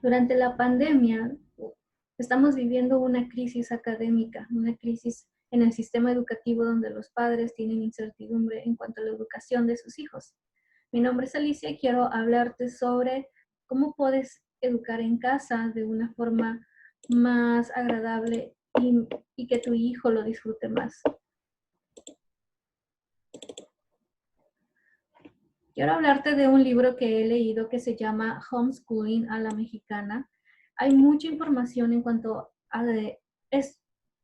Durante la pandemia estamos viviendo una crisis académica, una crisis en el sistema educativo donde los padres tienen incertidumbre en cuanto a la educación de sus hijos. Mi nombre es Alicia y quiero hablarte sobre cómo puedes educar en casa de una forma más agradable y que tu hijo lo disfrute más. Quiero hablarte de un libro que he leído que se llama Homeschooling a la Mexicana. Hay mucha información en cuanto a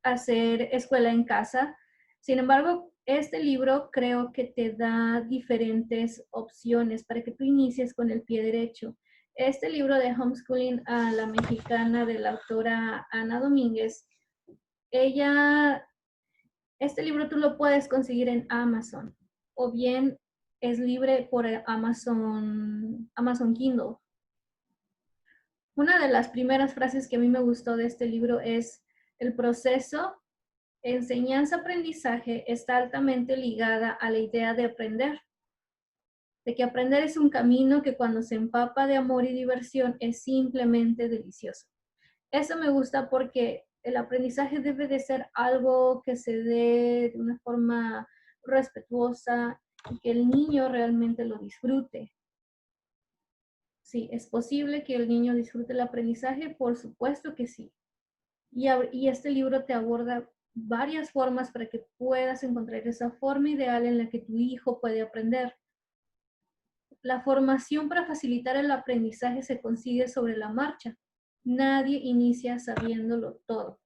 hacer escuela en casa. Sin embargo, este libro creo que te da diferentes opciones para que tú inicies con el pie derecho. Este libro de Homeschooling a la Mexicana de la autora Ana Domínguez, este libro tú lo puedes conseguir en Amazon o bien es libre por Amazon Kindle. Una de las primeras frases que a mí me gustó de este libro es: el proceso enseñanza-aprendizaje está altamente ligada a la idea de aprender, de que aprender es un camino que cuando se empapa de amor y diversión es simplemente delicioso. Eso me gusta porque el aprendizaje debe de ser algo que se dé de una forma respetuosa y que el niño realmente lo disfrute. Sí, ¿es posible que el niño disfrute el aprendizaje? Por supuesto que sí. Y este libro te aborda varias formas para que puedas encontrar esa forma ideal en la que tu hijo puede aprender. La formación para facilitar el aprendizaje se consigue sobre la marcha. Nadie inicia sabiéndolo todo.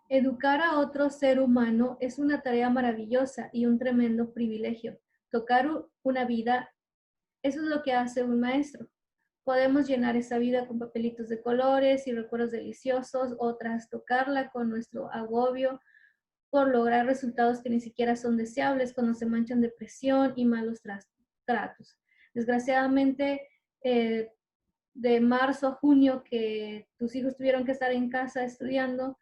Educar a otro ser humano es una tarea maravillosa y un tremendo privilegio. Tocar una vida, eso es lo que hace un maestro. Podemos llenar esa vida con papelitos de colores y recuerdos deliciosos, o trastocarla con nuestro agobio por lograr resultados que ni siquiera son deseables cuando se manchan de presión y malos tratos. Desgraciadamente, de marzo a junio que tus hijos tuvieron que estar en casa estudiando,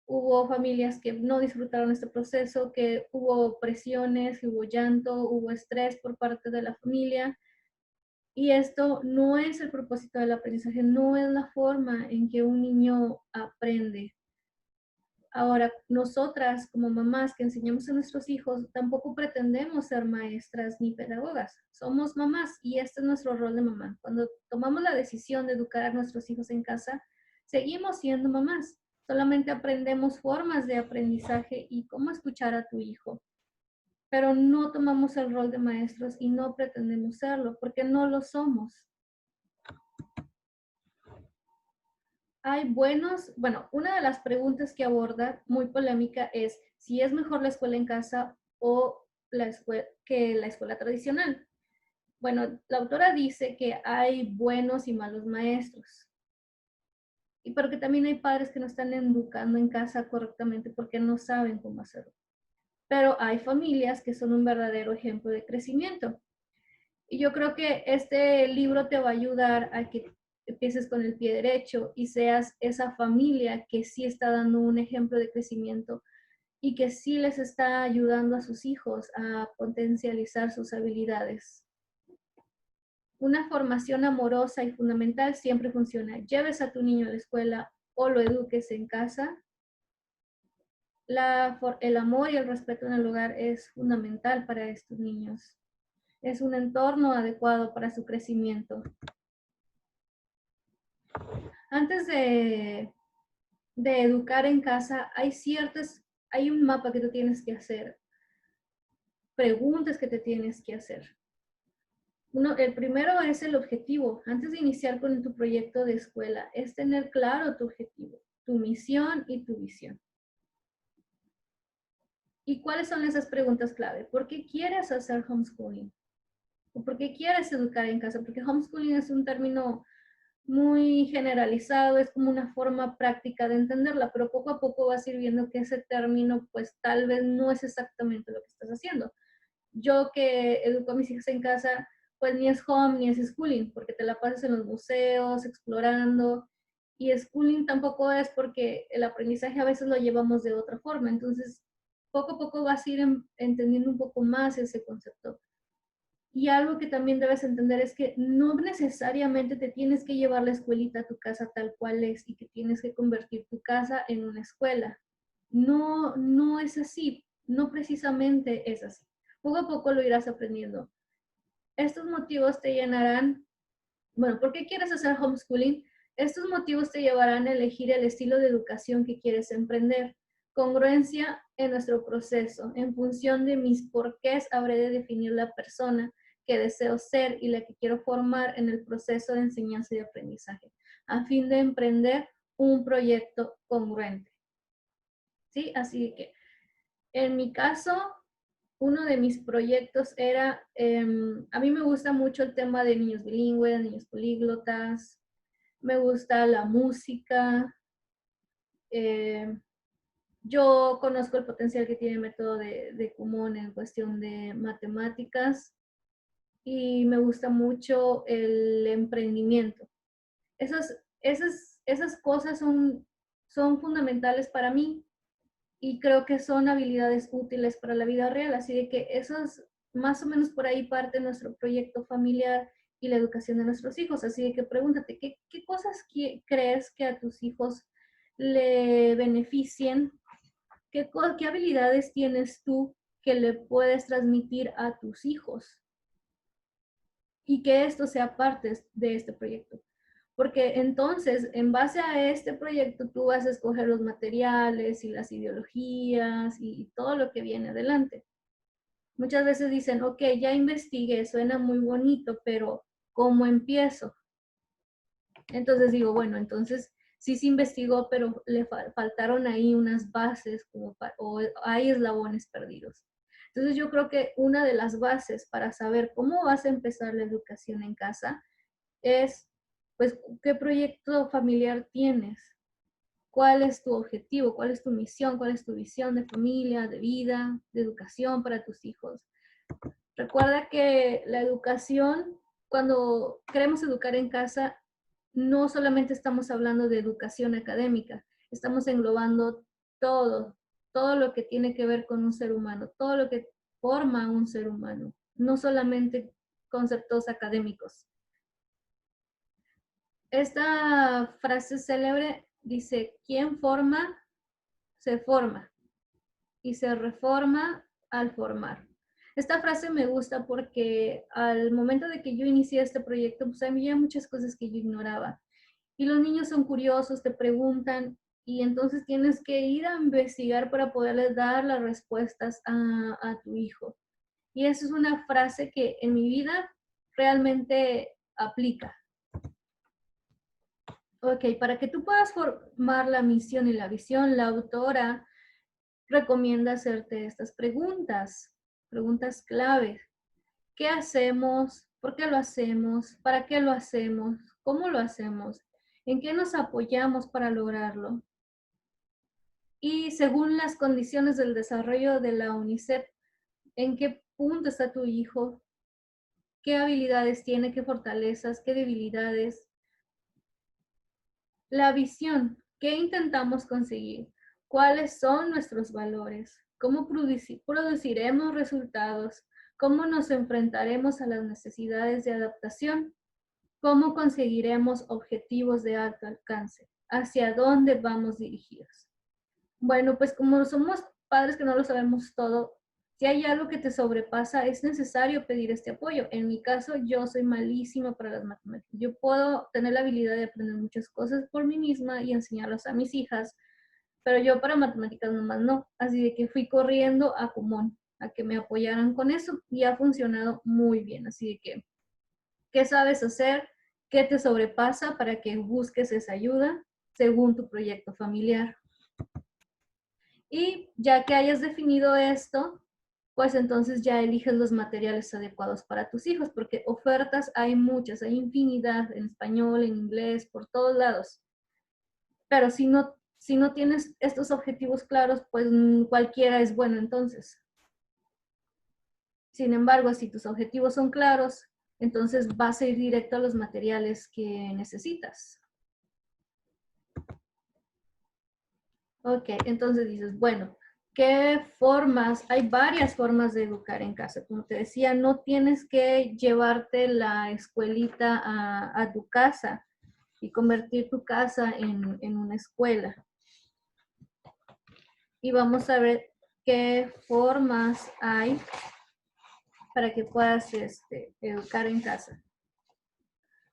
hubo familias que no disfrutaron este proceso, que hubo presiones, hubo llanto, hubo estrés por parte de la familia. Y esto no es el propósito del aprendizaje, no es la forma en que un niño aprende. Ahora, nosotras como mamás que enseñamos a nuestros hijos, tampoco pretendemos ser maestras ni pedagogas. Somos mamás y este es nuestro rol de mamá. Cuando tomamos la decisión de educar a nuestros hijos en casa, seguimos siendo mamás. Solamente aprendemos formas de aprendizaje y cómo escuchar a tu hijo. Pero no tomamos el rol de maestros y no pretendemos serlo porque no lo somos. Una de las preguntas que aborda, muy polémica, es si es mejor la escuela en casa o que la escuela tradicional. Bueno, la autora dice que hay buenos y malos maestros, pero que también hay padres que no están educando en casa correctamente porque no saben cómo hacerlo. Pero hay familias que son un verdadero ejemplo de crecimiento. Y yo creo que este libro te va a ayudar a que empieces con el pie derecho y seas esa familia que sí está dando un ejemplo de crecimiento y que sí les está ayudando a sus hijos a potencializar sus habilidades. Una formación amorosa y fundamental siempre funciona. Lleves a tu niño a la escuela o lo eduques en casa. El amor y el respeto en el hogar es fundamental para estos niños. Es un entorno adecuado para su crecimiento. Antes de educar en casa, hay un mapa que tú tienes que hacer, preguntas que te tienes que hacer. El primero es el objetivo. Antes de iniciar con tu proyecto de escuela, es tener claro tu objetivo, tu misión y tu visión. ¿Y cuáles son esas preguntas clave? ¿Por qué quieres hacer homeschooling? ¿O por qué quieres educar en casa? Porque homeschooling es un término muy generalizado, es como una forma práctica de entenderla, pero poco a poco vas a ir viendo que ese término pues tal vez no es exactamente lo que estás haciendo. Yo que educo a mis hijas en casa, pues ni es home ni es schooling, porque te la pasas en los museos, explorando, y schooling tampoco es porque el aprendizaje a veces lo llevamos de otra forma, entonces poco a poco vas a ir entendiendo un poco más ese concepto. Y algo que también debes entender es que no necesariamente te tienes que llevar la escuelita a tu casa tal cual es y que tienes que convertir tu casa en una escuela. No, no es así, no precisamente es así. Poco a poco lo irás aprendiendo. Estos motivos te llenarán, bueno, ¿por qué quieres hacer homeschooling? Estos motivos te llevarán a elegir el estilo de educación que quieres emprender. Congruencia en nuestro proceso. En función de mis porqués, habré de definir la persona que deseo ser y la que quiero formar en el proceso de enseñanza y aprendizaje, a fin de emprender un proyecto congruente. ¿Sí? Así que, en mi caso, uno de mis proyectos era, a mí me gusta mucho el tema de niños bilingües, niños políglotas, me gusta la música, eh, yo conozco el potencial que tiene el método de Kumon en cuestión de matemáticas y me gusta mucho el emprendimiento. Esas cosas son fundamentales para mí y creo que son habilidades útiles para la vida real, así de que esos más o menos por ahí parte nuestro proyecto familiar y la educación de nuestros hijos, así de que pregúntate, ¿qué cosas crees que a tus hijos le beneficien? ¿Qué habilidades tienes tú que le puedes transmitir a tus hijos? Y que esto sea parte de este proyecto. Porque entonces, en base a este proyecto, tú vas a escoger los materiales y las ideologías y todo lo que viene adelante. Muchas veces dicen, ok, ya investigué, suena muy bonito, pero ¿cómo empiezo? Entonces digo, bueno, entonces sí se investigó, pero le faltaron ahí unas bases o hay eslabones perdidos. Entonces yo creo que una de las bases para saber cómo vas a empezar la educación en casa es, pues, ¿qué proyecto familiar tienes? ¿Cuál es tu objetivo? ¿Cuál es tu misión? ¿Cuál es tu visión de familia, de vida, de educación para tus hijos? Recuerda que la educación, cuando queremos educar en casa, no solamente estamos hablando de educación académica, estamos englobando todo, todo lo que tiene que ver con un ser humano, todo lo que forma un ser humano, no solamente conceptos académicos. Esta frase célebre dice, ¿quién forma? Se forma y se reforma al formar. Esta frase me gusta porque al momento de que yo inicié este proyecto, pues había muchas cosas que yo ignoraba. Y los niños son curiosos, te preguntan, y entonces tienes que ir a investigar para poderles dar las respuestas a tu hijo. Y esa es una frase que en mi vida realmente aplica. Ok, para que tú puedas formar la misión y la visión, la autora recomienda hacerte estas preguntas, preguntas clave. ¿Qué hacemos? ¿Por qué lo hacemos? ¿Para qué lo hacemos? ¿Cómo lo hacemos? ¿En qué nos apoyamos para lograrlo? Y según las condiciones del desarrollo de la UNICEF, ¿en qué punto está tu hijo? ¿Qué habilidades tiene? ¿Qué fortalezas? ¿Qué debilidades? La visión, ¿qué intentamos conseguir? ¿Cuáles son nuestros valores? ¿Cómo produciremos resultados? ¿Cómo nos enfrentaremos a las necesidades de adaptación? ¿Cómo conseguiremos objetivos de alto alcance? ¿Hacia dónde vamos dirigidos? Bueno, pues como somos padres que no lo sabemos todo, si hay algo que te sobrepasa, es necesario pedir este apoyo. En mi caso, yo soy malísima para las matemáticas. Yo puedo tener la habilidad de aprender muchas cosas por mí misma y enseñarlas a mis hijas, pero yo para matemáticas nomás no. Así de que fui corriendo a Kumon, a que me apoyaran con eso y ha funcionado muy bien. Así de que, ¿qué sabes hacer? ¿Qué te sobrepasa para que busques esa ayuda según tu proyecto familiar? Y ya que hayas definido esto, pues entonces ya eliges los materiales adecuados para tus hijos, porque ofertas hay muchas, hay infinidad en español, en inglés, por todos lados. Pero si no tienes estos objetivos claros, pues cualquiera es bueno entonces. Sin embargo, si tus objetivos son claros, entonces vas a ir directo a los materiales que necesitas. Ok, entonces dices, bueno, ¿Qué formas? Hay varias formas de educar en casa. Como te decía, no tienes que llevarte la escuelita a tu casa y convertir tu casa en una escuela. Y vamos a ver qué formas hay para que puedas educar en casa.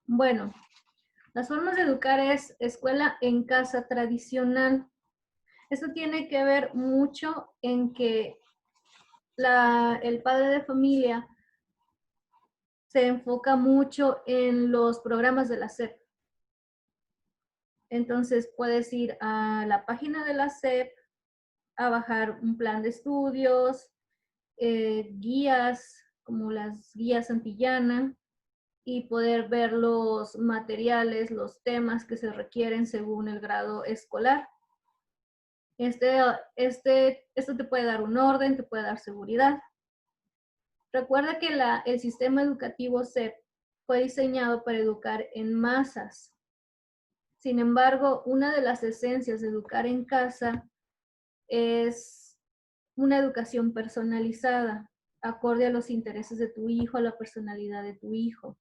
Bueno, las formas de educar es escuela en casa tradicional. Esto tiene que ver mucho en que el padre de familia se enfoca mucho en los programas de la SEP. Entonces puedes ir a la página de la SEP a bajar un plan de estudios, guías como las guías Santillana y poder ver los materiales, los temas que se requieren según el grado escolar. Esto te puede dar un orden, te puede dar seguridad. Recuerda que el sistema educativo SEP fue diseñado para educar en masas. Sin embargo, una de las esencias de educar en casa es una educación personalizada, acorde a los intereses de tu hijo, a la personalidad de tu hijo.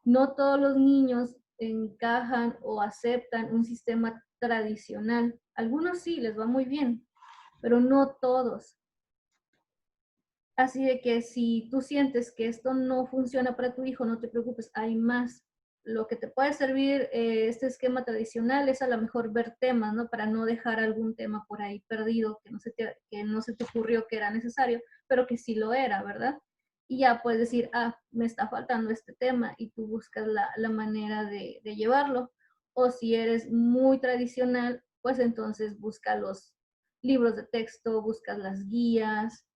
No todos los niños encajan o aceptan un sistema tradicional. Algunos sí, les va muy bien, pero no todos. Así de que si tú sientes que esto no funciona para tu hijo, no te preocupes, hay más. Lo que te puede servir este esquema tradicional es a lo mejor ver temas, ¿no? Para no dejar algún tema por ahí perdido que no se te ocurrió que era necesario, pero que sí lo era, ¿verdad? Y ya puedes decir, me está faltando este tema y tú buscas la manera de llevarlo. O si eres muy tradicional, pues entonces busca los libros de texto, buscas las guías,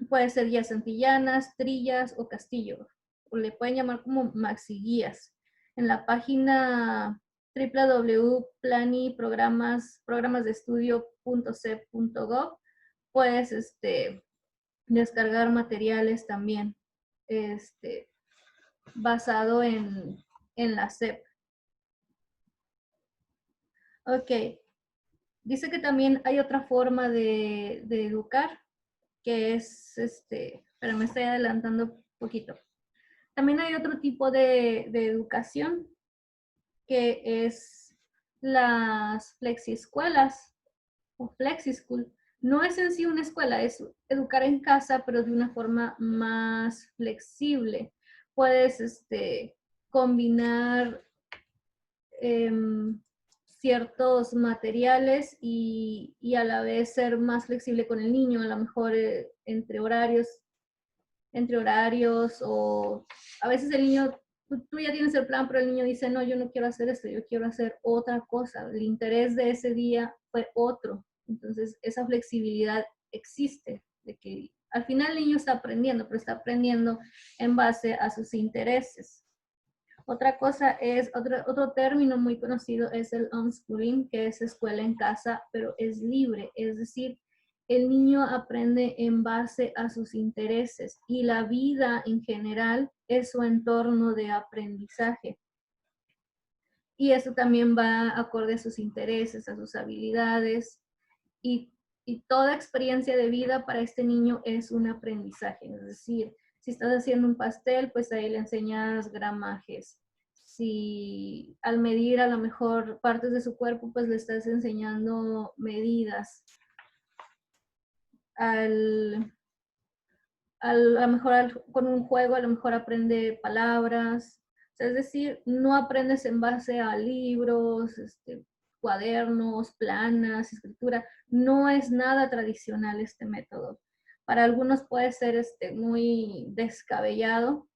puede ser guías santillanas, trillas o castillo. O le pueden llamar como maxi guías. En la página www.planiprogramasdestudio.cep.gov puedes descargar materiales también basado en la SEP. Ok. Dice que también hay otra forma de educar, que es, pero me estoy adelantando un poquito. También hay otro tipo de educación, que es las flexiescuelas o flexischool. No es en sí una escuela, es educar en casa, pero de una forma más flexible. Puedes combinar ciertos materiales y a la vez ser más flexible con el niño, a lo mejor entre horarios o a veces el niño, tú ya tienes el plan, pero el niño dice, no, yo no quiero hacer esto, yo quiero hacer otra cosa. El interés de ese día fue otro. Entonces, esa flexibilidad existe, de que al final el niño está aprendiendo, pero está aprendiendo en base a sus intereses. Otra cosa es, otro término muy conocido es el homeschooling, que es escuela en casa, pero es libre, es decir, el niño aprende en base a sus intereses y la vida en general es su entorno de aprendizaje. Y eso también va acorde a sus intereses, a sus habilidades y toda experiencia de vida para este niño es un aprendizaje. Es decir, si estás haciendo un pastel, pues ahí le enseñas gramajes. Si al medir a lo mejor partes de su cuerpo, pues le estás enseñando medidas. A lo mejor con un juego, a lo mejor aprende palabras. O sea, es decir, no aprendes en base a libros, cuadernos, planas, escritura. No es nada tradicional este método. Para algunos puede ser muy descabellado,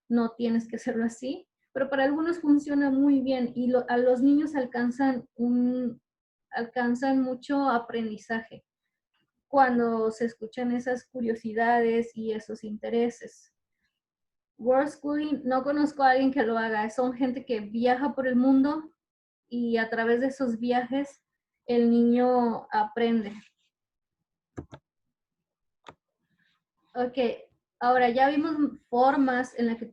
no tienes que hacerlo así, pero para algunos funciona muy bien y a los niños alcanzan mucho aprendizaje cuando se escuchan esas curiosidades y esos intereses. World Schooling, no conozco a alguien que lo haga, son gente que viaja por el mundo y a través de esos viajes el niño aprende. Ok, ahora ya vimos formas en la que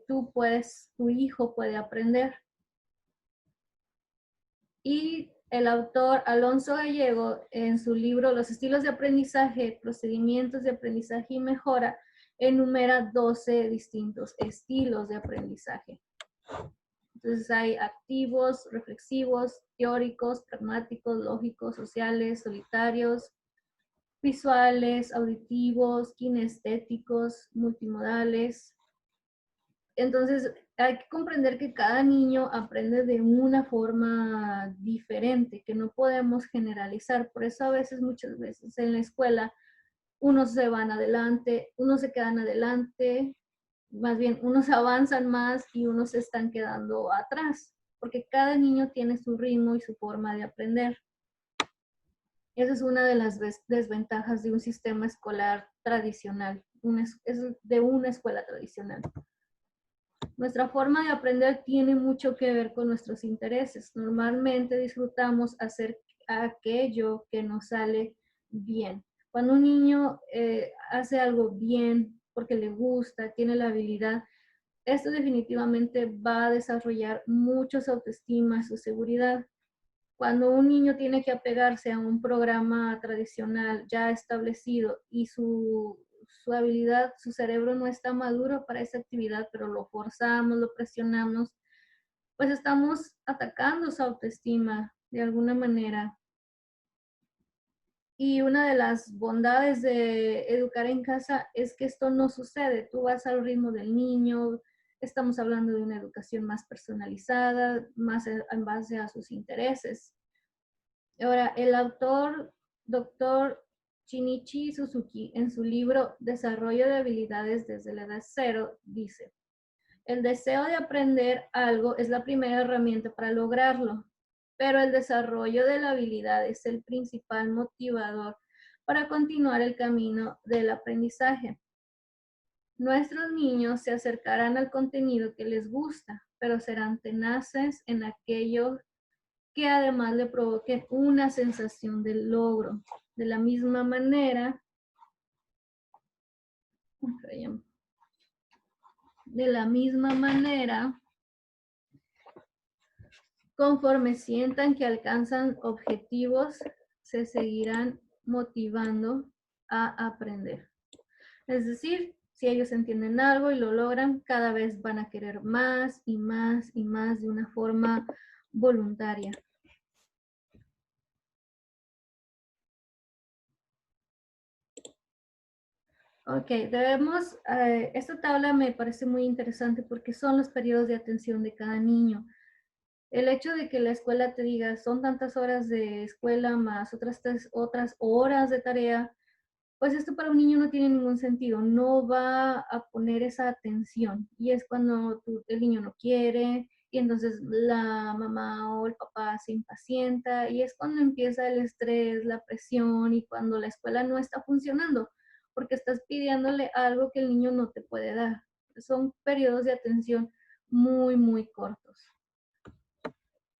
tu hijo puede aprender. Y El autor Alonso Gallego, en su libro Los estilos de aprendizaje, procedimientos de aprendizaje y mejora, enumera 12 distintos estilos de aprendizaje. Entonces hay activos, reflexivos, teóricos, pragmáticos, lógicos, sociales, solitarios, visuales, auditivos, kinestéticos, multimodales. Entonces hay que comprender que cada niño aprende de una forma diferente, que no podemos generalizar. Por eso a veces, muchas veces en la escuela, unos se van adelante, unos se quedan adelante, más bien unos avanzan más y unos se están quedando atrás, porque cada niño tiene su ritmo y su forma de aprender. Esa es una de las desventajas de un sistema escolar tradicional, de una escuela tradicional. Nuestra forma de aprender tiene mucho que ver con nuestros intereses. Normalmente disfrutamos hacer aquello que nos sale bien. Cuando un niño hace algo bien porque le gusta, tiene la habilidad, esto definitivamente va a desarrollar mucho su autoestima, su seguridad. Cuando un niño tiene que apegarse a un programa tradicional ya establecido y su habilidad, su cerebro no está maduro para esa actividad, pero lo forzamos, lo presionamos, pues estamos atacando su autoestima de alguna manera. Y una de las bondades de educar en casa es que esto no sucede. Tú vas al ritmo del niño, estamos hablando de una educación más personalizada, más en base a sus intereses. Ahora, el autor, doctor Shinichi Suzuki, en su libro Desarrollo de habilidades desde la edad cero, dice, el deseo de aprender algo es la primera herramienta para lograrlo, pero el desarrollo de la habilidad es el principal motivador para continuar el camino del aprendizaje. Nuestros niños se acercarán al contenido que les gusta, pero serán tenaces en aquello que además le provoquen una sensación de logro. De la misma manera, conforme sientan que alcanzan objetivos, se seguirán motivando a aprender. Es decir, si ellos entienden algo y lo logran, cada vez van a querer más y más y más de una forma voluntaria. Ok, esta tabla me parece muy interesante porque son los periodos de atención de cada niño. El hecho de que la escuela te diga son tantas horas de escuela más otras horas de tarea, pues esto para un niño no tiene ningún sentido, no va a poner esa atención y es cuando el niño no quiere y entonces la mamá o el papá se impacienta y es cuando empieza el estrés, la presión y cuando la escuela no está funcionando porque estás pidiéndole algo que el niño no te puede dar. Son periodos de atención muy, muy cortos.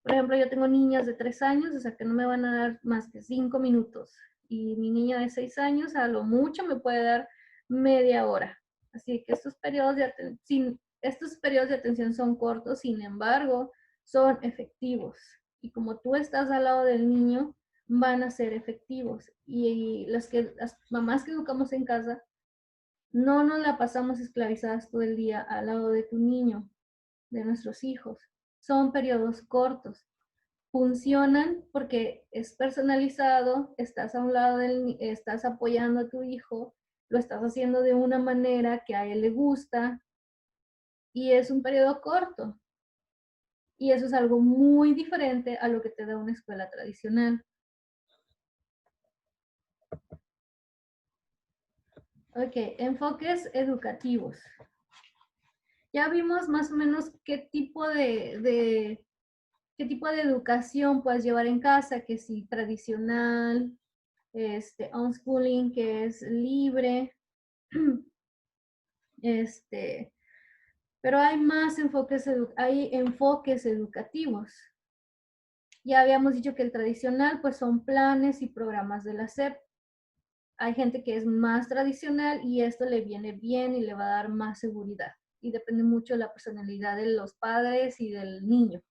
Por ejemplo, yo tengo niñas de 3 años, o sea que no me van a dar más que 5 minutos. Y mi niña de 6 años a lo mucho me puede dar media hora. Así que estos periodos de atención son cortos, sin embargo, son efectivos. Y como tú estás al lado del niño, van a ser efectivos. Y las mamás que educamos en casa, no nos la pasamos esclavizadas todo el día al lado de tu niño, de nuestros hijos. Son periodos cortos. Funcionan porque es personalizado, estás a un lado estás apoyando a tu hijo, lo estás haciendo de una manera que a él le gusta y es un periodo corto. Y eso es algo muy diferente a lo que te da una escuela tradicional. Ok, enfoques educativos. Ya vimos más o menos qué tipo de educación puedes llevar en casa, que si tradicional, unschooling, que es libre, pero hay más hay enfoques educativos. Ya habíamos dicho que el tradicional pues son planes y programas de la SEP. Hay gente que es más tradicional y esto le viene bien y le va a dar más seguridad. Y depende mucho de la personalidad de los padres y del niño.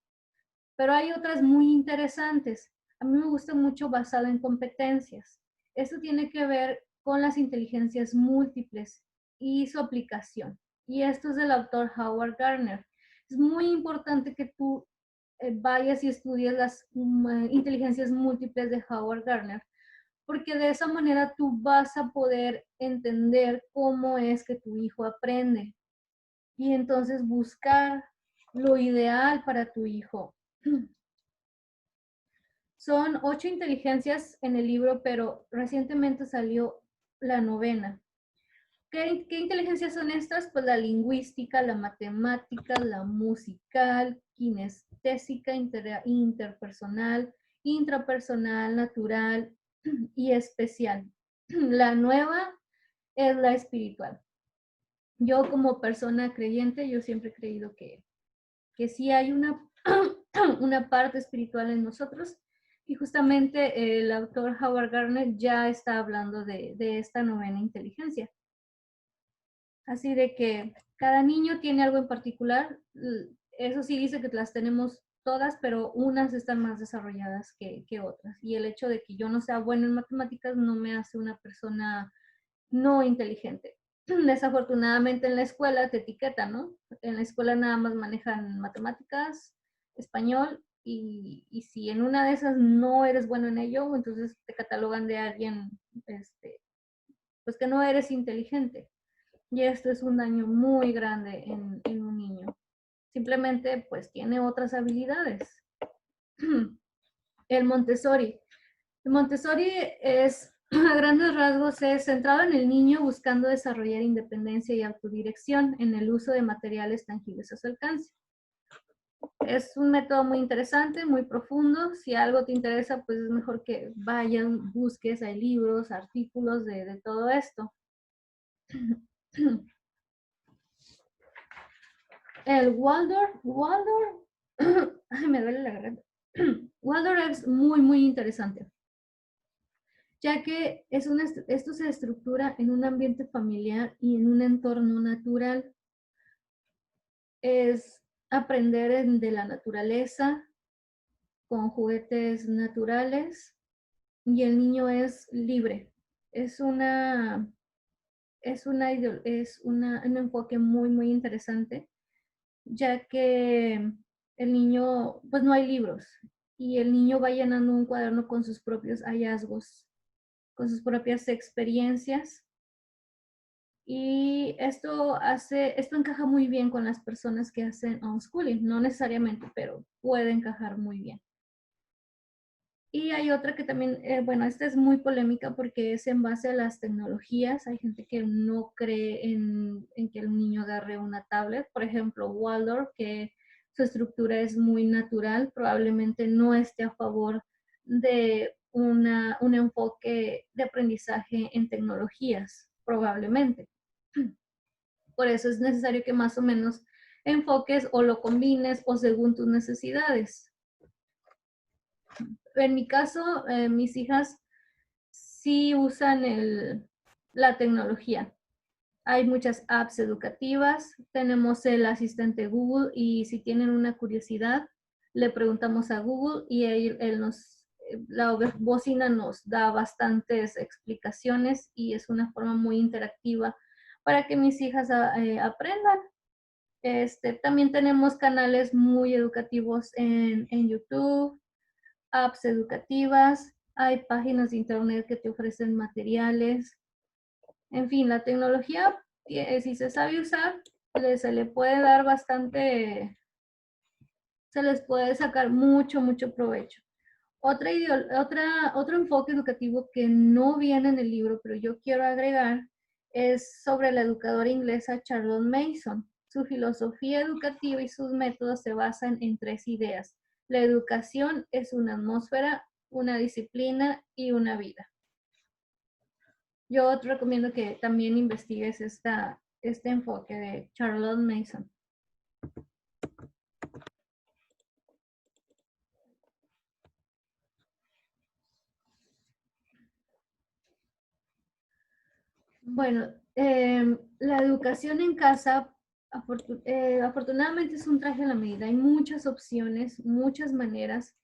Pero hay otras muy interesantes. a mí me gusta mucho basado en competencias. Esto tiene que ver con las inteligencias múltiples y su aplicación. Y esto es del autor Howard Gardner. Es muy importante que tú vayas y estudies las inteligencias múltiples de Howard Gardner, porque de esa manera tú vas a poder entender cómo es que tu hijo aprende y entonces buscar lo ideal para tu hijo. Son 8 inteligencias en el libro, pero recientemente salió la 9ª. ¿Qué inteligencias son estas? Pues la lingüística, la matemática, la musical, kinestésica, interpersonal, intrapersonal, natural y especial. La nueva es la espiritual. Yo como persona creyente, yo siempre he creído que sí hay una, una parte espiritual en nosotros. Y justamente el autor Howard Gardner ya está hablando de esta 9ª inteligencia. Así de que cada niño tiene algo en particular. Eso sí dice que las tenemos todas, pero unas están más desarrolladas que otras. Y el hecho de que yo no sea bueno en matemáticas no me hace una persona no inteligente. Desafortunadamente en la escuela te etiquetan, ¿no? En la escuela nada más manejan matemáticas, español, y si en una de esas no eres bueno en ello, entonces te catalogan de alguien, pues que no eres inteligente. Y esto es un daño muy grande en un niño. Simplemente, pues, tiene otras habilidades. El Montessori. El Montessori es, a grandes rasgos, es centrado en el niño buscando desarrollar independencia y autodirección en el uso de materiales tangibles a su alcance. Es un método muy interesante, muy profundo. Si algo te interesa, pues es mejor que vayan, busques, hay libros, artículos de todo esto. El Waldorf, ay, me duele la garganta. Waldorf es muy, muy interesante, ya que esto se estructura en un ambiente familiar y en un entorno natural. Es aprender de la naturaleza, con juguetes naturales, y el niño es libre. Es un enfoque muy, muy interesante, ya que el niño, pues no hay libros, y el niño va llenando un cuaderno con sus propios hallazgos, con sus propias experiencias, y esto encaja muy bien con las personas que hacen homeschooling, no necesariamente, pero puede encajar muy bien. Y hay otra que también, bueno, esta es muy polémica porque es en base a las tecnologías. Hay gente que no cree en que el niño agarre una tablet. Por ejemplo, Waldorf, que su estructura es muy natural, probablemente no esté a favor de un enfoque de aprendizaje en tecnologías, probablemente. Por eso es necesario que más o menos enfoques o lo combines o según tus necesidades. En mi caso, mis hijas sí usan la tecnología. Hay muchas apps educativas, tenemos el asistente Google y si tienen una curiosidad, le preguntamos a Google y la bocina nos da bastantes explicaciones y es una forma muy interactiva para que mis hijas aprendan. También tenemos canales muy educativos en YouTube, apps educativas, hay páginas de internet que te ofrecen materiales. En fin, la tecnología, si se sabe usar, se le puede dar bastante, se les puede sacar mucho, mucho provecho. Otro enfoque educativo que no viene en el libro, pero yo quiero agregar, es sobre la educadora inglesa Charlotte Mason. Su filosofía educativa y sus métodos se basan en 3 ideas. La educación es una atmósfera, una disciplina y una vida. Yo te recomiendo que también investigues este enfoque de Charlotte Mason. Bueno, la educación en casa afortunadamente es un traje a la medida. Hay muchas opciones, muchas maneras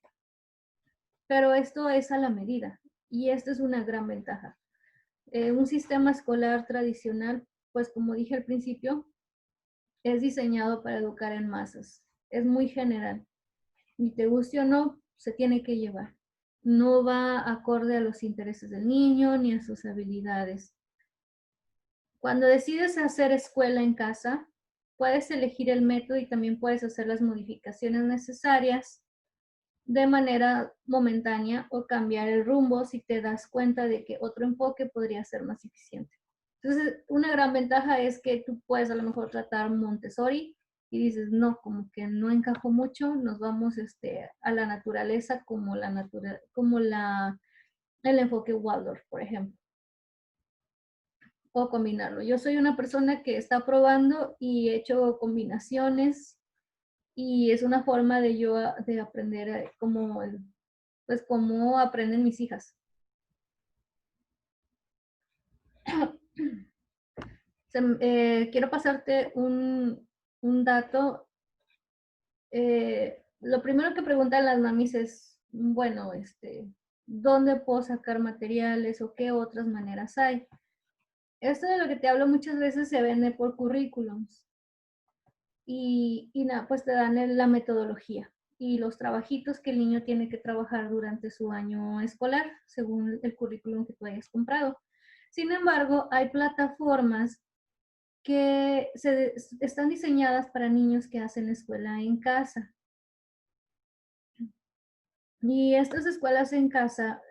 pero esto es a la medida y esta es una gran ventaja. Un sistema escolar tradicional, pues como dije al principio, es diseñado para educar en masas. Es muy general. Ni te guste o no, se tiene que llevar. No va acorde a los intereses del niño ni a sus habilidades. Cuando decides hacer escuela en casa, puedes elegir el método y también puedes hacer las modificaciones necesarias de manera momentánea o cambiar el rumbo si te das cuenta de que otro enfoque podría ser más eficiente. Entonces, una gran ventaja es que tú puedes a lo mejor tratar Montessori y dices, no, como que no encajó mucho, nos vamos a la naturaleza como el enfoque Waldorf, por ejemplo, o combinarlo. Yo soy una persona que está probando y he hecho combinaciones y es una forma de yo de aprender pues cómo aprenden mis hijas. Quiero pasarte un dato. Lo primero que preguntan las mamis es, bueno, ¿dónde puedo sacar materiales o qué otras maneras hay? Esto de lo que te hablo muchas veces se vende por currículums y nada, pues te dan la metodología y los trabajitos que el niño tiene que trabajar durante su año escolar, según el currículum que tú hayas comprado. Sin embargo, hay plataformas que están diseñadas para niños que hacen escuela en casa. Y estas escuelas en casa,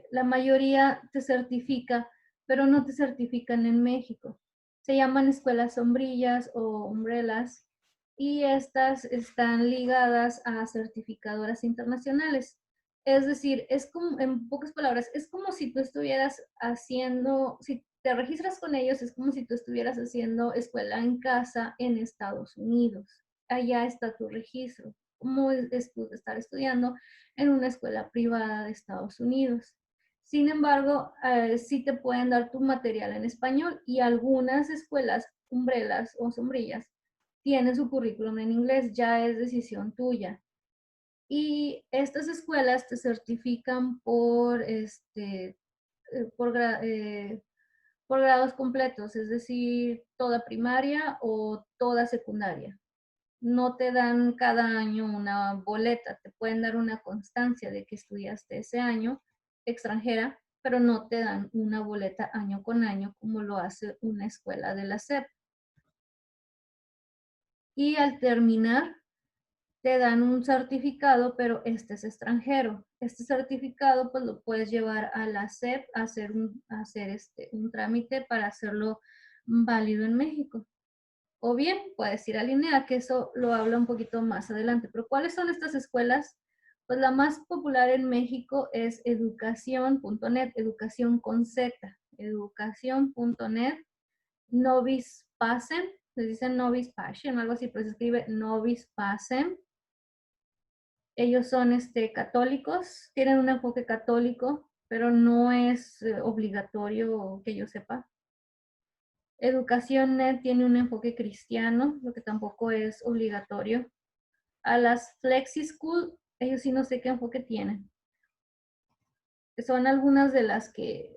la mayoría te certifica, pero no te certifican en México. Se llaman escuelas sombrillas o umbrellas y estas están ligadas a certificadoras internacionales. Es decir, es como, en pocas palabras, es como si tú estuvieras haciendo, si te registras con ellos, es como si tú estuvieras haciendo escuela en casa en Estados Unidos. Allá está tu registro. Como es tú estar estudiando en una escuela privada de Estados Unidos. Sin embargo, sí te pueden dar tu material en español y algunas escuelas, umbrelas o sombrillas, tienen su currículum en inglés, ya es decisión tuya. Y estas escuelas te certifican por, por grados completos, es decir, toda primaria o toda secundaria. No te dan cada año una boleta, te pueden dar una constancia de que estudiaste ese año extranjera, pero no te dan una boleta año con año como lo hace una escuela de la SEP. Y al terminar, te dan un certificado, pero este es extranjero. Este certificado pues lo puedes llevar a la SEP a hacer un trámite para hacerlo válido en México. O bien puedes ir a Linea, que eso lo habla un poquito más adelante. Pero ¿cuáles son estas escuelas? Pues la más popular en México es educación.net, educación con Z, educación.net, Novis Pacem, les dicen Novis Passion, algo así, pero se escribe Novis Pacem. Ellos son católicos, tienen un enfoque católico, pero no es obligatorio que yo sepa. Educación Net tiene un enfoque cristiano, lo que tampoco es obligatorio. A las Flexi School, ellos sí no sé qué enfoque tienen. Son algunas de las que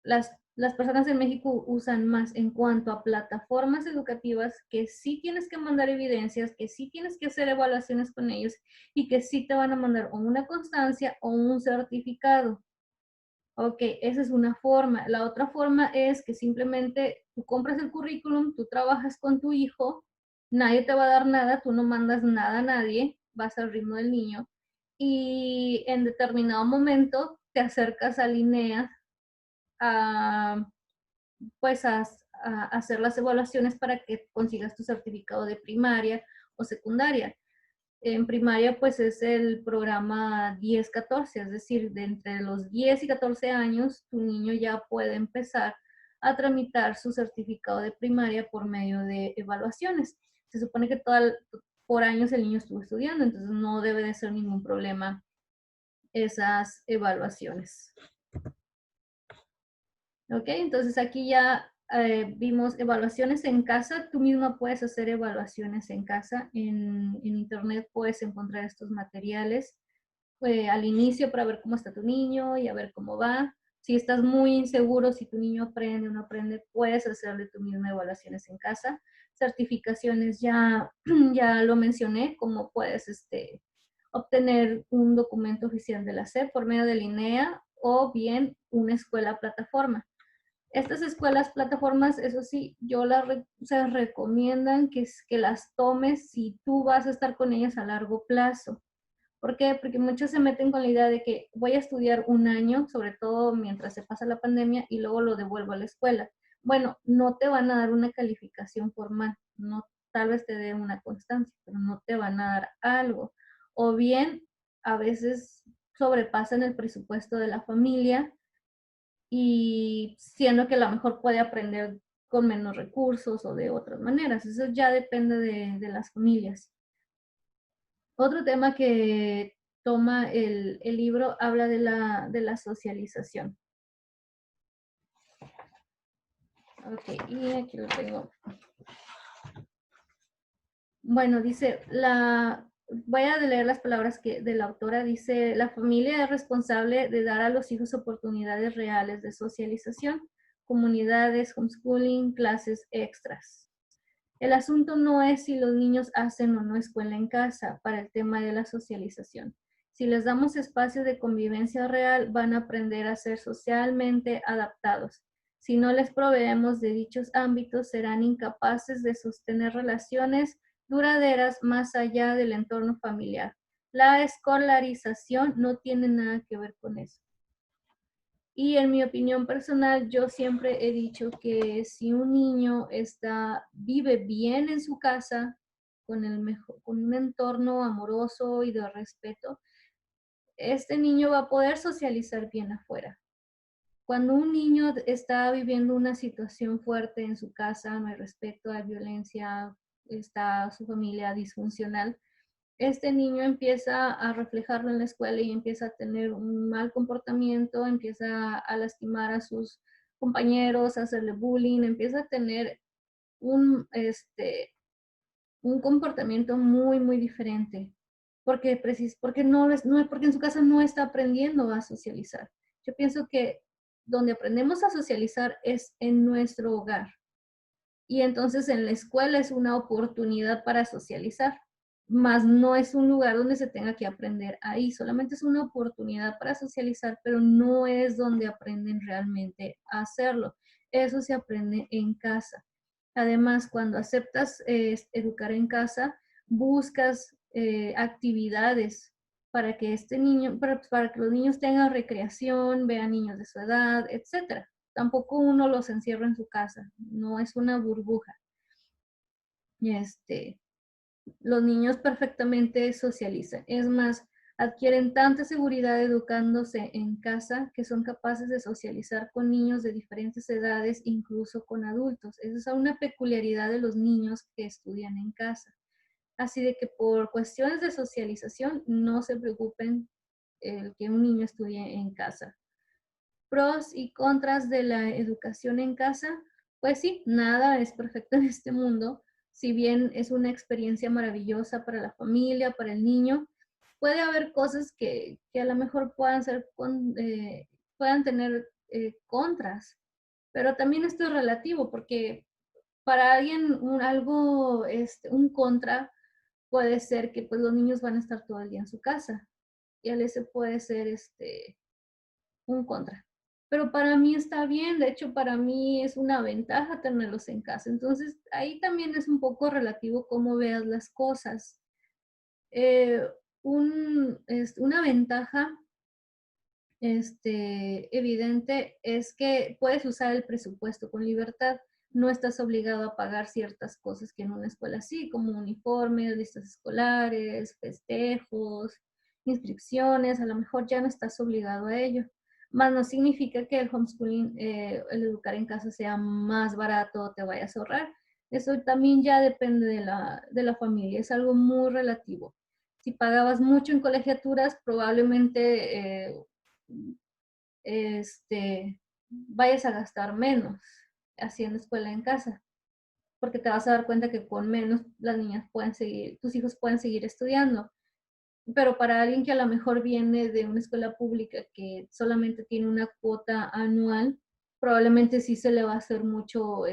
las personas en México usan más en cuanto a plataformas educativas que sí tienes que mandar evidencias, que sí tienes que hacer evaluaciones con ellos y que sí te van a mandar o una constancia o un certificado. Ok, esa es una forma. La otra forma es que simplemente tú compras el currículum, tú trabajas con tu hijo, nadie te va a dar nada, tú no mandas nada a nadie, vas al ritmo del niño y en determinado momento te acercas a Linea a, pues a hacer las evaluaciones para que consigas tu certificado de primaria o secundaria. En primaria, pues es el programa 10-14, es decir, de entre los 10 y 14 años, tu niño ya puede empezar a tramitar su certificado de primaria por medio de evaluaciones. Se supone que por años el niño estuvo estudiando, entonces no debe de ser ningún problema esas evaluaciones. ¿Ok? Entonces aquí ya vimos evaluaciones en casa. Tú misma puedes hacer evaluaciones en casa. En internet puedes encontrar estos materiales. al inicio para ver cómo está tu niño y a ver cómo va. Si estás muy inseguro, si tu niño aprende o no aprende, puedes hacerle tú mismo evaluaciones en casa. Certificaciones ya, ya lo mencioné, como puedes obtener un documento oficial de la SEP por medio del INEA o bien una escuela plataforma. Estas escuelas plataformas, eso sí, yo se recomiendan que las tomes si tú vas a estar con ellas a largo plazo. ¿Por qué? Porque muchos se meten con la idea de que voy a estudiar un año, sobre todo mientras se pasa la pandemia, y luego lo devuelvo a la escuela. Bueno, no te van a dar una calificación formal, no, tal vez te den una constancia, pero no te van a dar algo. O bien, a veces sobrepasan el presupuesto de la familia y siendo que a lo mejor puede aprender con menos recursos o de otras maneras. Eso ya depende de las familias. Otro tema que toma el libro habla de la socialización. Ok, y aquí lo tengo. Bueno, dice, voy a leer las palabras de la autora. Dice, la familia es responsable de dar a los hijos oportunidades reales de socialización, comunidades, homeschooling, clases extras. El asunto no es si los niños hacen o no escuela en casa para el tema de la socialización. Si les damos espacio de convivencia real, van a aprender a ser socialmente adaptados. Si no les proveemos de dichos ámbitos, serán incapaces de sostener relaciones duraderas más allá del entorno familiar. La escolarización no tiene nada que ver con eso. Y en mi opinión personal, yo siempre he dicho que si un niño vive bien en su casa, con un entorno amoroso y de respeto, este niño va a poder socializar bien afuera. Cuando un niño está viviendo una situación fuerte en su casa, no hay respeto, hay violencia, está su familia disfuncional, este niño empieza a reflejarlo en la escuela y empieza a tener un mal comportamiento, empieza a lastimar a sus compañeros, a hacerle bullying, empieza a tener un comportamiento muy, muy diferente. Porque en su casa no está aprendiendo a socializar. Yo pienso que donde aprendemos a socializar es en nuestro hogar. Y entonces en la escuela es una oportunidad para socializar, más no es un lugar donde se tenga que aprender ahí, solamente es una oportunidad para socializar, pero no es donde aprenden realmente a hacerlo. Eso se aprende en casa. Además, cuando aceptas educar en casa, buscas actividades para que para que los niños tengan recreación, vean niños de su edad, etcétera. Tampoco uno los encierra en su casa, no es una burbuja. Este, los niños perfectamente socializan. Es más, adquieren tanta seguridad educándose en casa que son capaces de socializar con niños de diferentes edades, incluso con adultos. Esa es una peculiaridad de los niños que estudian en casa. Así de que por cuestiones de socialización no se preocupen el que un niño estudie en casa. Pros y contras de la educación en casa, pues sí, nada es perfecto en este mundo. Si bien es una experiencia maravillosa para la familia, para el niño, puede haber cosas que a lo mejor puedan tener contras, pero también esto es relativo porque para alguien un contra puede ser que pues los niños van a estar todo el día en su casa y a veces puede ser un contra. Pero para mí está bien, de hecho para mí es una ventaja tenerlos en casa. Entonces ahí también es un poco relativo cómo veas las cosas. Eh, una ventaja evidente es que puedes usar el presupuesto con libertad. No estás obligado a pagar ciertas cosas que en una escuela sí, como uniformes, listas escolares, festejos, inscripciones, a lo mejor ya no estás obligado a ello. Más no significa que el homeschooling, el educar en casa sea más barato o te vayas a ahorrar. Eso también ya depende de la familia, es algo muy relativo. Si pagabas mucho en colegiaturas, probablemente vayas a gastar menos haciendo escuela en casa, porque te vas a dar cuenta que con menos las niñas pueden seguir, tus hijos pueden seguir estudiando. pero para alguien que a lo mejor viene de una escuela pública que solamente tiene una cuota anual, probablemente sí se le va a hacer mucho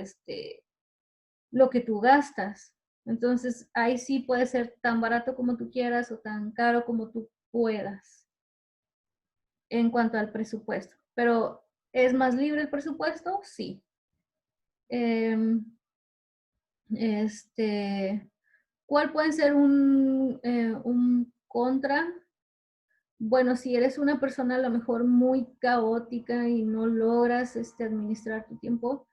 lo que tú gastas. Entonces, ahí sí puede ser tan barato como tú quieras o tan caro como tú puedas en cuanto al presupuesto. Pero, ¿es más libre el presupuesto? Sí. Em, ¿Cuál puede ser un contra? Bueno, si eres una persona a lo mejor muy caótica y no logras administrar tu tiempo,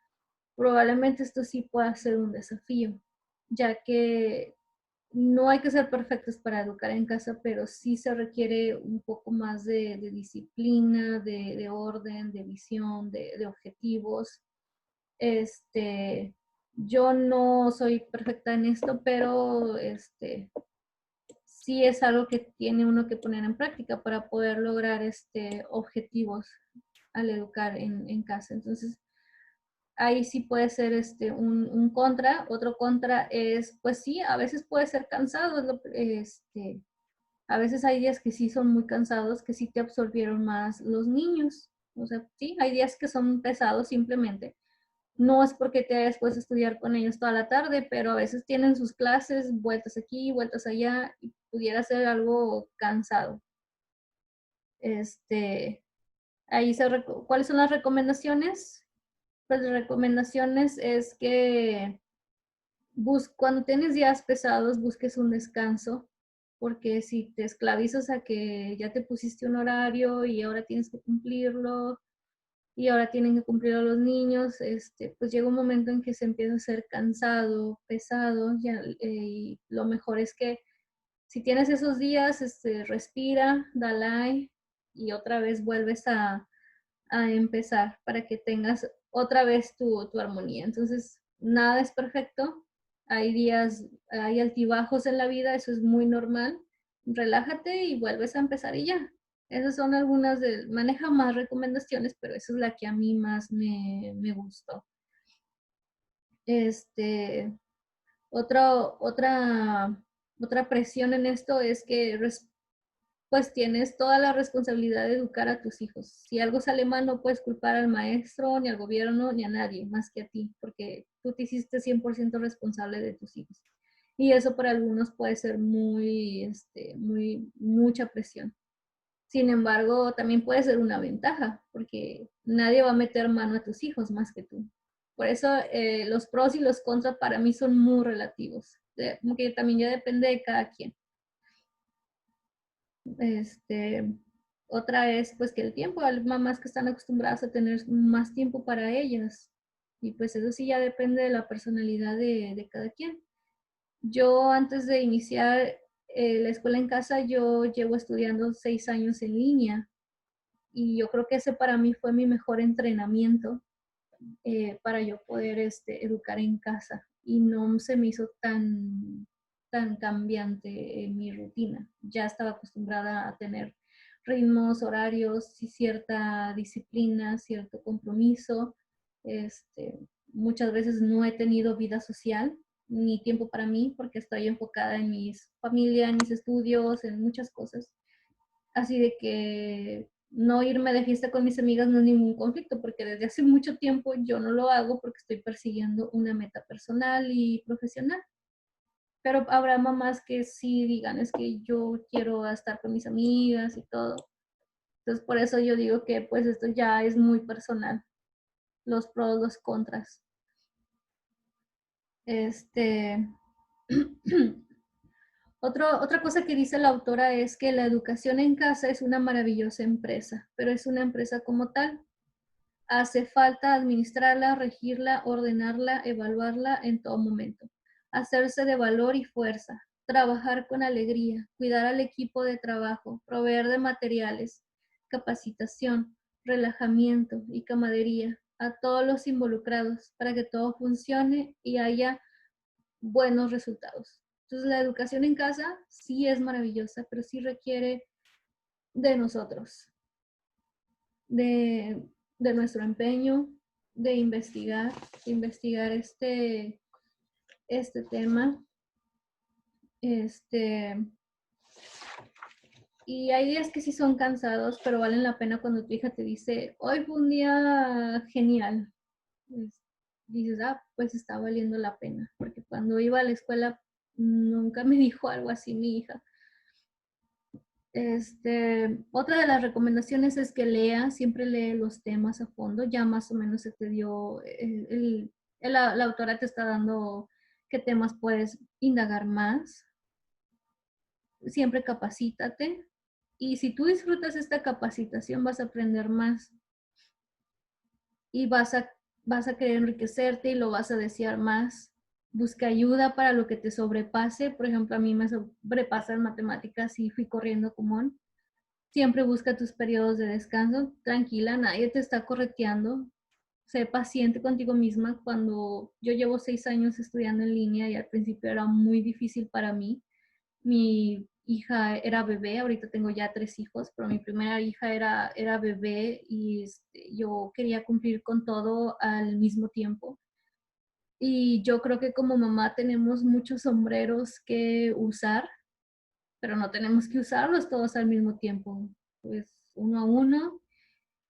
probablemente esto sí pueda ser un desafío, ya que no hay que ser perfectos para educar en casa, pero sí se requiere un poco más de disciplina, de orden, de visión, de objetivos. Yo no soy perfecta en esto, pero sí es algo que tiene uno que poner en práctica para poder lograr objetivos al educar en casa. Entonces, ahí sí puede ser un contra. Otro contra es, pues sí, a veces puede ser cansado. A veces hay días que sí son muy cansados, que sí te absorbieron más los niños. O sea, sí, hay días que son pesados simplemente. No es porque te hayas puesto a estudiar con ellos toda la tarde, pero a veces tienen sus clases, vueltas aquí, vueltas allá, y pudiera ser algo cansado. Ahí ¿cuáles son las recomendaciones? Pues las recomendaciones es que cuando tienes días pesados, busques un descanso, porque si te esclavizas a que ya te pusiste un horario y ahora tienes que cumplirlo, y ahora tienen que cumplir a los niños, pues llega un momento en que se empieza a ser cansado, pesado, ya, y lo mejor es que si tienes esos días, respira, dale y otra vez vuelves a empezar para que tengas otra vez tu armonía. Entonces, nada es perfecto, hay días, hay altibajos en la vida, eso es muy normal. Relájate y vuelves a empezar y ya. Esas son algunas maneja más recomendaciones, pero esa es la que a mí más me gustó. Este, otra presión en esto es que pues tienes toda la responsabilidad de educar a tus hijos. Si algo sale mal, no puedes culpar al maestro, ni al gobierno, ni a nadie, más que a ti, porque tú te hiciste 100% responsable de tus hijos. Y eso para algunos puede ser mucha presión. Sin embargo, también puede ser una ventaja, porque nadie va a meter mano a tus hijos más que tú. Por eso los pros y los contras para mí son muy relativos. Como que también ya depende de cada quien. Este, Otra es pues que el tiempo, hay mamás que están acostumbradas a tener más tiempo para ellas. Y pues eso sí ya depende de la personalidad de cada quien. Yo antes de iniciar la escuela en casa, yo llevo estudiando 6 años en línea y yo creo que ese para mí fue mi mejor entrenamiento para yo poder educar en casa y no se me hizo tan cambiante en mi rutina. Ya estaba acostumbrada a tener ritmos, horarios y cierta disciplina, cierto compromiso. Muchas veces no he tenido vida social ni tiempo para mí porque estoy enfocada en mi familia, en mis estudios, en muchas cosas. Así de que no irme de fiesta con mis amigas no es ningún conflicto, porque desde hace mucho tiempo yo no lo hago porque estoy persiguiendo una meta personal y profesional. Pero habrá mamás que sí digan, es que yo quiero estar con mis amigas y todo. Entonces, por eso yo digo que pues esto ya es muy personal, los pros, los contras. Este, otra cosa que dice la autora es que la educación en casa es una maravillosa empresa, pero es una empresa como tal. Hace falta administrarla, regirla, ordenarla, evaluarla en todo momento. Hacerse de valor y fuerza. Trabajar con alegría. Cuidar al equipo de trabajo. Proveer de materiales. Capacitación. Relajamiento y camaradería a todos los involucrados para que todo funcione y haya buenos resultados. Entonces la educación en casa sí es maravillosa, pero sí requiere de nosotros, de, de nuestro empeño, de investigar este tema. Este, Y hay días que sí son cansados, pero valen la pena cuando tu hija te dice, hoy fue un día genial. Dices, pues está valiendo la pena, porque cuando iba a la escuela nunca me dijo algo así mi hija. Otra de las recomendaciones es que siempre lee los temas a fondo, ya más o menos se te dio, la autora te está dando qué temas puedes indagar más, siempre capacítate y si tú disfrutas esta capacitación vas a aprender más y vas a querer enriquecerte y lo vas a desear más. Busca ayuda para lo que te sobrepase, por ejemplo, a mí me sobrepasa en matemáticas y fui corriendo común. Siempre busca tus periodos de descanso, tranquila, nadie te está correteando. Sé paciente contigo misma. Cuando yo llevo 6 años estudiando en línea y al principio era muy difícil para mí. Mi hija era bebé, ahorita tengo ya 3 hijos, pero mi primera hija era bebé y yo quería cumplir con todo al mismo tiempo. Y yo creo que como mamá tenemos muchos sombreros que usar, pero no tenemos que usarlos todos al mismo tiempo, pues uno a uno.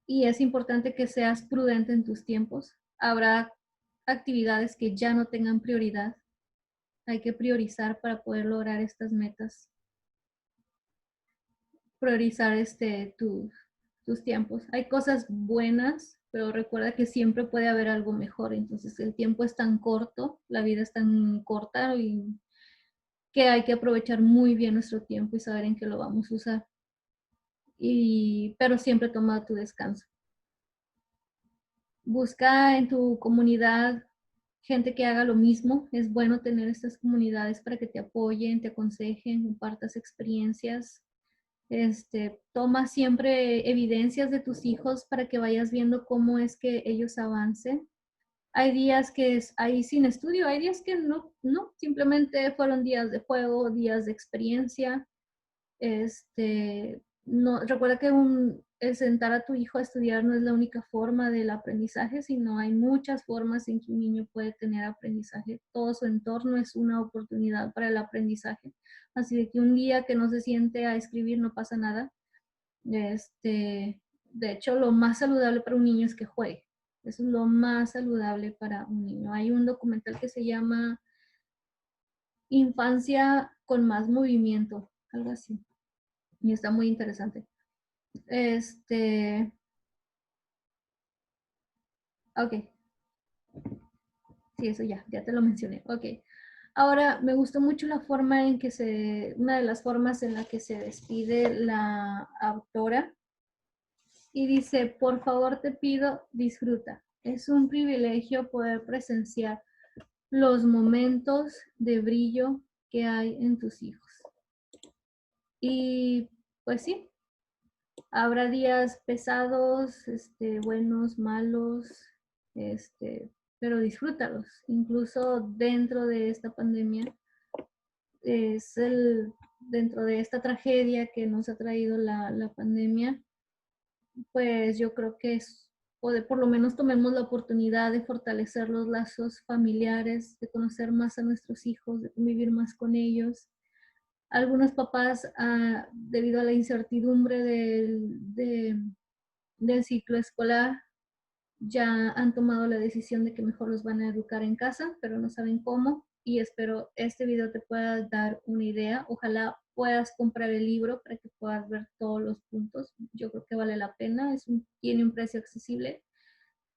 Y es importante que seas prudente en tus tiempos. Habrá actividades que ya no tengan prioridad. Hay que priorizar para poder lograr estas metas. Priorizar tus tiempos. Hay cosas buenas, pero recuerda que siempre puede haber algo mejor. Entonces el tiempo es tan corto, la vida es tan corta y que hay que aprovechar muy bien nuestro tiempo y saber en qué lo vamos a usar. Pero siempre toma tu descanso. Busca en tu comunidad gente que haga lo mismo. Es bueno tener estas comunidades para que te apoyen, te aconsejen, compartas experiencias. Toma siempre evidencias de tus hijos para que vayas viendo cómo es que ellos avancen. Hay días que ahí sin estudio, hay días que no, simplemente fueron días de juego, días de experiencia. No, recuerda que el sentar a tu hijo a estudiar no es la única forma del aprendizaje, sino hay muchas formas en que un niño puede tener aprendizaje. Todo su entorno es una oportunidad para el aprendizaje. Así de que un día que no se siente a escribir no pasa nada. De hecho, lo más saludable para un niño es que juegue. Eso es lo más saludable para un niño. Hay un documental que se llama Infancia con más movimiento, algo así. Y está muy interesante. Ok. Sí, eso ya te lo mencioné. Ok. Ahora, me gustó mucho la forma en que una de las formas en la que se despide la autora. Y dice, por favor te pido, disfruta. Es un privilegio poder presenciar los momentos de brillo que hay en tus hijos. Y pues sí, habrá días pesados, buenos, malos, pero disfrútalos. Incluso dentro de esta pandemia, dentro de esta tragedia que nos ha traído la pandemia, pues yo creo que por lo menos tomemos la oportunidad de fortalecer los lazos familiares, de conocer más a nuestros hijos, de convivir más con ellos. Algunos papás, debido a la incertidumbre del ciclo escolar, ya han tomado la decisión de que mejor los van a educar en casa, pero no saben cómo. Y espero este video te pueda dar una idea. Ojalá puedas comprar el libro para que puedas ver todos los puntos. Yo creo que vale la pena, tiene un precio accesible.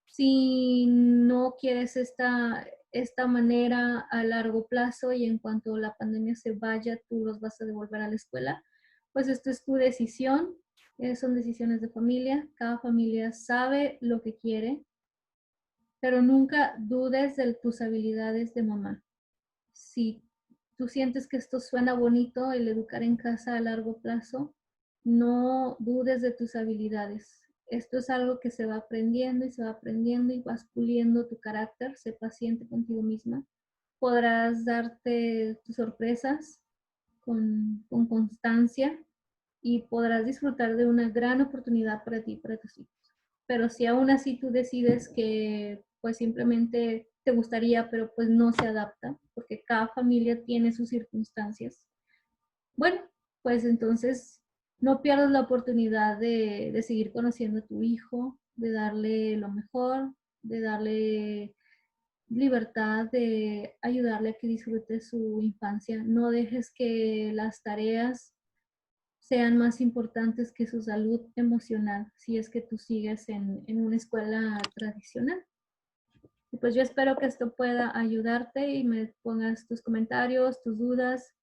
Si no quieres esta manera a largo plazo y en cuanto la pandemia se vaya, tú los vas a devolver a la escuela, pues esto es tu decisión. Son decisiones de familia. Cada familia sabe lo que quiere, pero nunca dudes de tus habilidades de mamá. Si tú sientes que esto suena bonito, el educar en casa a largo plazo, no dudes de tus habilidades. Esto es algo que se va aprendiendo y se va aprendiendo y vas puliendo tu carácter. Sé paciente contigo misma. Podrás darte tus sorpresas con constancia y podrás disfrutar de una gran oportunidad para ti y para tus hijos. Pero si aún así tú decides que pues simplemente te gustaría, pero pues no se adapta, porque cada familia tiene sus circunstancias, bueno, pues entonces no pierdas la oportunidad de seguir conociendo a tu hijo, de darle lo mejor, de darle libertad, de ayudarle a que disfrute su infancia. No dejes que las tareas sean más importantes que su salud emocional, si es que tú sigues en una escuela tradicional. Y pues yo espero que esto pueda ayudarte y me pongas tus comentarios, tus dudas.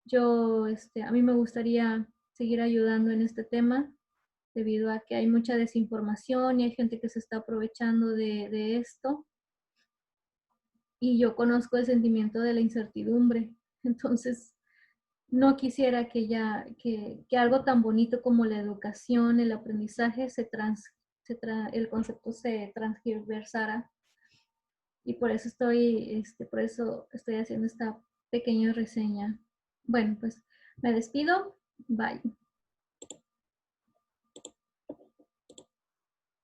Yo, a mí me gustaría seguir ayudando en este tema debido a que hay mucha desinformación y hay gente que se está aprovechando de esto. Y yo conozco el sentimiento de la incertidumbre. Entonces, no quisiera que algo tan bonito como la educación, el aprendizaje, el concepto se transgiversara. Y por eso estoy haciendo esta pequeña reseña. Bueno, pues me despido. Bye.